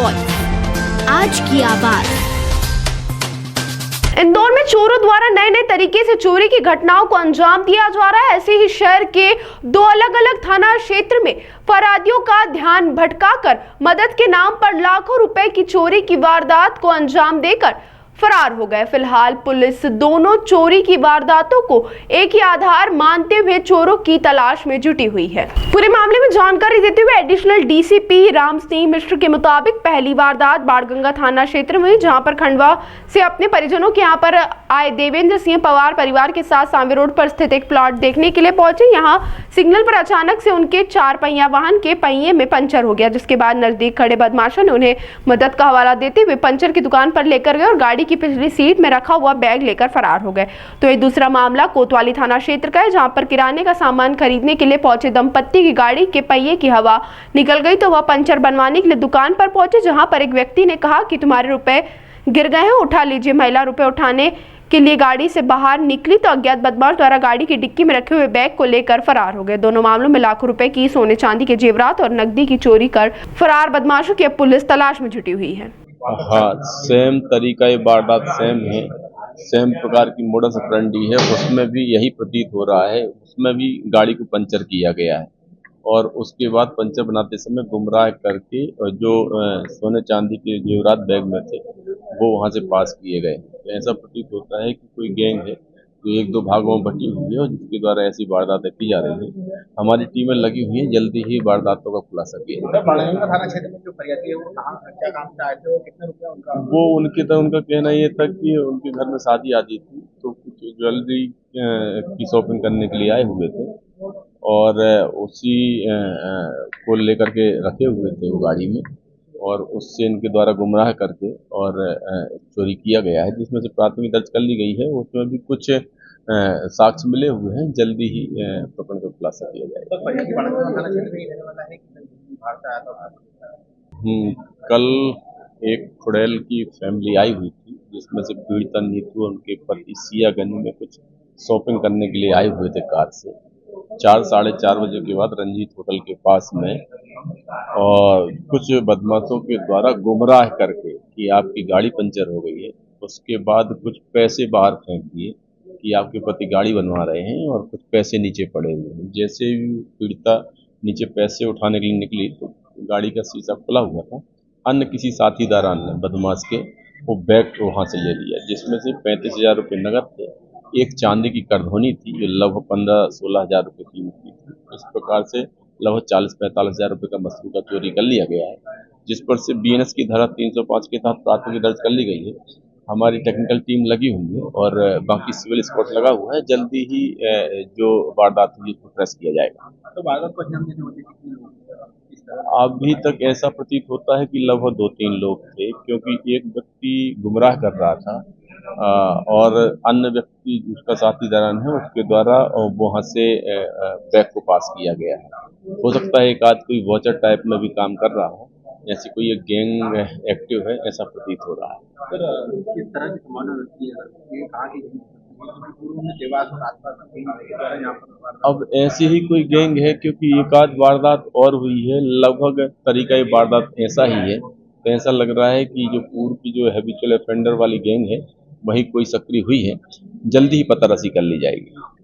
Voice, आज की आवाज। इंदौर में चोरों द्वारा नए नए तरीके से चोरी की घटनाओं को अंजाम दिया जा रहा है। ऐसे ही शहर के दो अलग अलग थाना क्षेत्र में फरादियों का ध्यान भटकाकर मदद के नाम पर लाखों रुपए की चोरी की वारदात को अंजाम देकर फरार हो गए। फिलहाल पुलिस दोनों चोरी की वारदातों को एक ही आधार मानते हुए चोरों की तलाश में जुटी हुई है। पूरे मामले में जानकारी देते हुए एडिशनल डीसीपी राम सिंह मिश्र के मुताबिक पहली वारदात बाणगंगा थाना क्षेत्र में, जहां पर खंडवा से अपने परिजनों के यहां पर आए देवेंद्र सिंह पवार परिवार के साथ सांवे रोड पर स्थित एक प्लॉट देखने के लिए पहुंचे। यहां सिग्नल पर अचानक से उनके 4 पहिया वाहन के पहिए में पंचर हो गया, जिसके बाद नजदीक खड़े बदमाशों ने उन्हें मदद का हवाला देते हुए पंचर की दुकान पर लेकर गए और गाड़ी की पिछली सीट में रखा हुआ बैग लेकर फरार हो गए। तो ये दूसरा मामला कोतवाली थाना क्षेत्र का है, जहां पर किराने का सामान खरीदने के लिए पहुंचे दंपत्ति की गाड़ी के पहिए की हवा निकल गई, तो वह पंचर बनवाने के लिए दुकान पर पहुंचे, जहां पर एक व्यक्ति ने कहा कि तुम्हारे रुपए गिर गए हैं, उठा लीजिए। महिला रुपए उठाने के लिए गाड़ी से बाहर निकली तो अज्ञात बदमाश द्वारा गाड़ी की डिक्की में रखे हुए बैग को लेकर फरार हो गए। दोनों मामलों में लाखों रुपए की सोने चांदी के जेवरात और नकदी की चोरी कर फरार बदमाशों की अब पुलिस तलाश में जुटी हुई है। हाँ, सेम तरीका ये वारदात सेम है, सेम प्रकार की मोडस ऑपरेंडी है। उसमें भी यही प्रतीत हो रहा है, उसमें भी गाड़ी को पंचर किया गया है और उसके बाद पंचर बनाते समय गुमराह करके जो सोने चांदी के जेवरात बैग में थे वो वहां से पास किए गए। तो ऐसा प्रतीत होता है कि कोई गैंग है जो 1-2 भागों में बटी हुई है और जिसके द्वारा ऐसी वारदातें की जा रही है। हमारी टीमें लगी हुई हैं, जल्दी ही वारदातों का खुलासा किया। थाना क्षेत्र में जो फरियादी है वो कहाँ क्या काम से आए थे और कितने रुपया उनका कहना ये था कि उनके घर में शादी आती थी, तो कुछ ज्वेलरी की शॉपिंग करने के लिए आए हुए थे और उसी को लेकर के रखे हुए थे वो गाड़ी में, और उससे इनके द्वारा गुमराह करके और चोरी किया गया है, जिसमें से प्राथमिक दर्ज कर ली गई है। उसमें भी कुछ साक्ष्य मिले हुए हैं, जल्दी ही प्रकरण का खुलासा किया जाएगा। कल एक खुड़ैल की फैमिली आई हुई थी, जिसमें से पीड़िता नीतू और उनके पति सियागंज में कुछ शॉपिंग करने के लिए आए हुए थे कार से। 4-4:30 बजे के बाद रंजीत होटल के पास में और कुछ बदमाशों के द्वारा गुमराह करके कि आपकी गाड़ी पंचर हो गई है, उसके बाद कुछ पैसे बाहर फेंक दिए कि आपके पति गाड़ी बनवा रहे हैं और कुछ पैसे नीचे पड़े हुए हैं। जैसे ही पीड़िता नीचे पैसे उठाने के लिए निकली तो गाड़ी का शीशा खुला हुआ था। अन्य किसी साथीदारान ने बदमाश के वो बैग को वहाँ से ले लिया, जिसमें से 35,000 रुपये नकद थे, एक चांदी की करधोनी थी जो लगभग 15-16 हज़ार रुपये कीमत की थी। इस प्रकार से लगभग 40-45 हज़ार रुपये का मसरूका चोरी कर लिया गया है, जिस पर से BNS की धारा 305 के तहत प्राथमिकी दर्ज कर ली गई है। हमारी टेक्निकल टीम लगी हुई है और बाकी सिविल स्क्वाड लगा हुआ है। जल्दी ही जो वारदात हुई उसको ट्रेस किया जाएगा। तो वारदात को अंजाम देने वाले कितने लोग? अभी तक ऐसा प्रतीत होता है कि लगभग 2-3 लोग थे, क्योंकि एक व्यक्ति गुमराह कर रहा था और अन्य व्यक्ति उसका साथीदार है, उसके द्वारा वहाँ से बैग को पास किया गया है। हो सकता है एक आध कोई वॉचर टाइप में भी काम कर रहा हो, ऐसी कोई एक गैंग एक्टिव है, ऐसा प्रतीत हो रहा है। किस तरह की सामान कहाँ की अब ऐसी ही कोई गैंग है, क्योंकि एक आध वारदात और हुई है, लगभग तरीका ये वारदात ऐसा ही है। तो ऐसा लग रहा है कि जो पूर्व की जो हैबिचुअल ऑफेंडर वाली गैंग है वही कोई सक्रिय हुई है। जल्दी ही पता रसी कर ली जाएगी।